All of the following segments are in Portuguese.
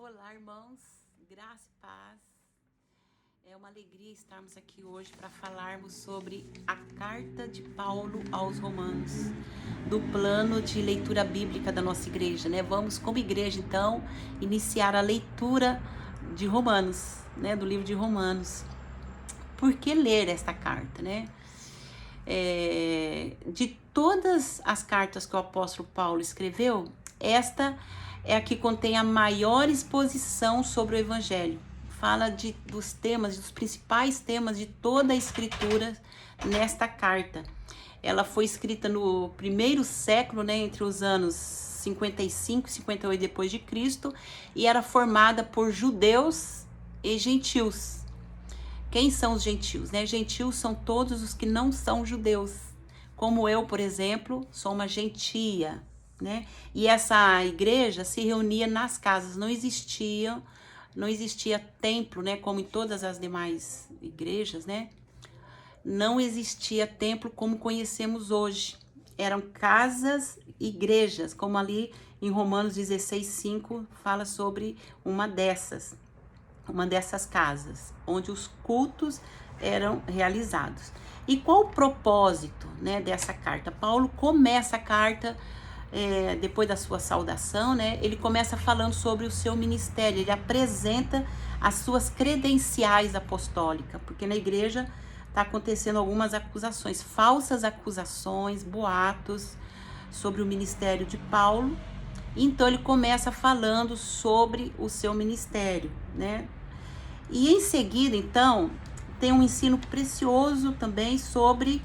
Olá, irmãos, graça e paz. É uma alegria estarmos aqui hoje para falarmos sobre a carta de Paulo aos Romanos, do plano de leitura bíblica da nossa igreja, né? Vamos, como igreja, então, iniciar a leitura de Romanos, né? Do livro de Romanos. Por que ler esta carta, né? De todas as cartas que o apóstolo Paulo escreveu, esta é a que contém a maior exposição sobre o evangelho. Fala dos temas, dos principais temas de toda a escritura nesta carta. Ela foi escrita no primeiro século, né, entre os anos 55 e 58 depois de Cristo, e era formada por judeus e gentios. Quem são os gentios, né? Gentios são todos os que não são judeus. Como eu, por exemplo, sou uma gentia, né? E essa igreja se reunia nas casas, não existia templo, né? Como em todas as demais igrejas, né? Não existia templo como conhecemos hoje. Eram casas, igrejas, como ali em Romanos 16:5 fala sobre uma dessas casas, onde os cultos eram realizados. E qual o propósito, né, dessa carta? Paulo começa a carta, depois da sua saudação, né, ele começa falando sobre o seu ministério, ele apresenta as suas credenciais apostólicas, porque na igreja está acontecendo algumas acusações, falsas acusações, boatos sobre o ministério de Paulo. Então ele começa falando sobre o seu ministério, né? E em seguida, então, tem um ensino precioso também sobre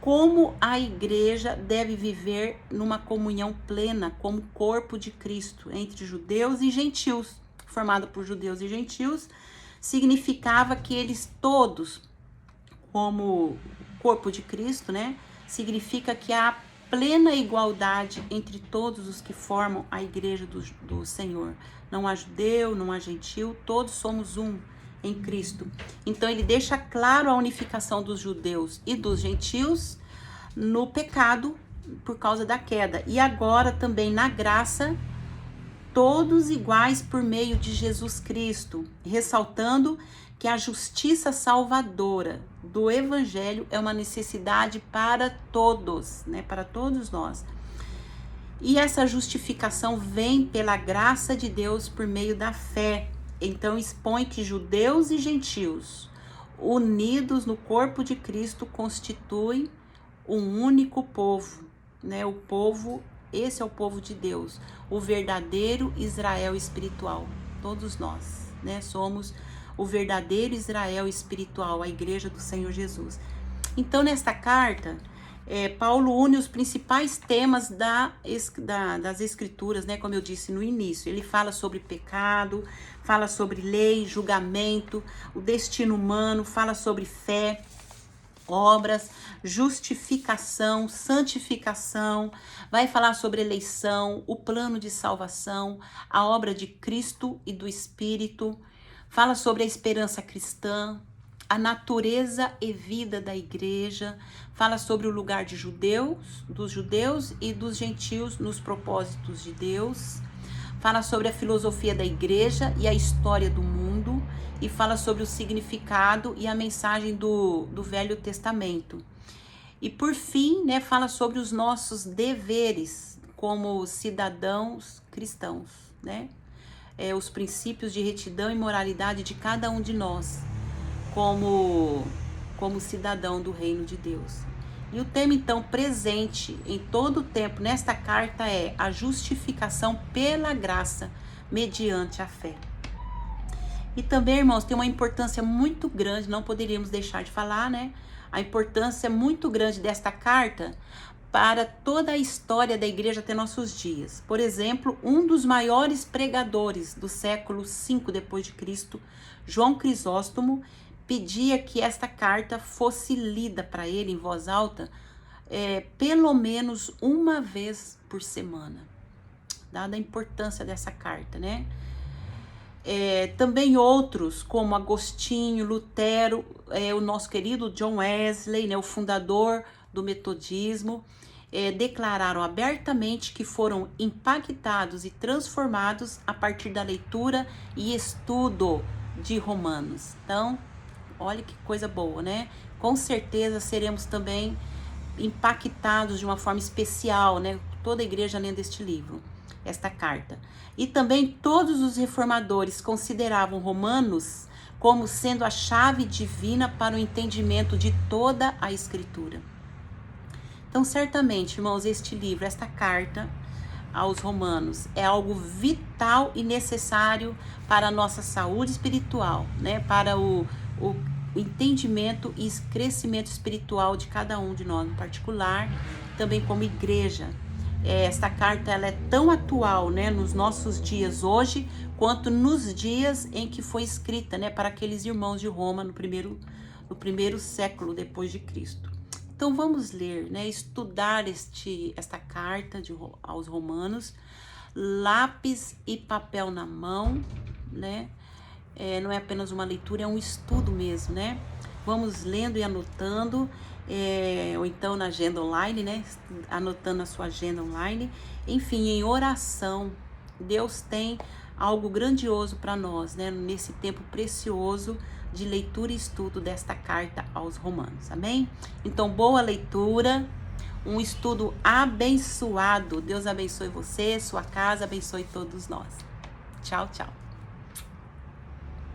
como a igreja deve viver numa comunhão plena como corpo de Cristo entre judeus e gentios. Formado por judeus e gentios, significava que eles todos, como corpo de Cristo, né? Significa que há plena igualdade entre todos os que formam a igreja do Senhor. Não há judeu, não há gentil, todos somos um em Cristo. Então ele deixa claro a unificação dos judeus e dos gentios no pecado por causa da queda. E agora também na graça, todos iguais por meio de Jesus Cristo, ressaltando que a justiça salvadora do evangelho é uma necessidade para todos, né, para todos nós. E essa justificação vem pela graça de Deus por meio da fé. Então expõe que judeus e gentios, unidos no corpo de Cristo, constituem um único povo, né? Esse é o povo de Deus, o verdadeiro Israel espiritual. Todos nós, né, somos o verdadeiro Israel espiritual, a igreja do Senhor Jesus. Então, nesta carta, Paulo une os principais temas das escrituras, né? Como eu disse no início, ele fala sobre pecado, fala sobre lei, julgamento, o destino humano, fala sobre fé, obras, justificação, santificação, vai falar sobre eleição, o plano de salvação, a obra de Cristo e do Espírito, fala sobre a esperança cristã, a natureza e vida da igreja, fala sobre o lugar dos judeus e dos gentios nos propósitos de Deus, fala sobre a filosofia da igreja e a história do mundo, e fala sobre o significado e a mensagem do Velho Testamento. E por fim, né, fala sobre os nossos deveres como cidadãos cristãos, né? Os princípios de retidão e moralidade de cada um de nós, como cidadão do reino de Deus. E o tema, então, presente em todo o tempo nesta carta é a justificação pela graça mediante a fé. E também, irmãos, tem uma importância muito grande, não poderíamos deixar de falar, né? A importância muito grande desta carta para toda a história da igreja até nossos dias. Por exemplo, um dos maiores pregadores do século V depois de Cristo, João Crisóstomo, pedia que esta carta fosse lida para ele em voz alta pelo menos uma vez por semana, dada a importância dessa carta, né? Também outros, como Agostinho, Lutero, o nosso querido John Wesley, né, o fundador do metodismo, declararam abertamente que foram impactados e transformados a partir da leitura e estudo de Romanos. Então, olha que coisa boa, né? Com certeza seremos também impactados de uma forma especial, né? Toda a igreja lendo este livro, esta carta. E também todos os reformadores consideravam Romanos como sendo a chave divina para o entendimento de toda a Escritura. Então, certamente, irmãos, este livro, esta carta aos Romanos é algo vital e necessário para a nossa saúde espiritual, né? Para o entendimento e crescimento espiritual de cada um de nós, em particular, também como igreja. Esta carta ela é tão atual, né, nos nossos dias hoje, quanto nos dias em que foi escrita, né, para aqueles irmãos de Roma no primeiro século depois de Cristo. Então vamos ler, né, estudar esta carta aos Romanos, lápis e papel na mão, né? Não é apenas uma leitura, é um estudo mesmo, né? Vamos lendo e anotando, ou então na agenda online, né? Anotando na sua agenda online. Enfim, em oração. Deus tem algo grandioso para nós, né? Nesse tempo precioso de leitura e estudo desta carta aos Romanos. Amém? Então, boa leitura. Um estudo abençoado. Deus abençoe você, sua casa, abençoe todos nós. Tchau, tchau.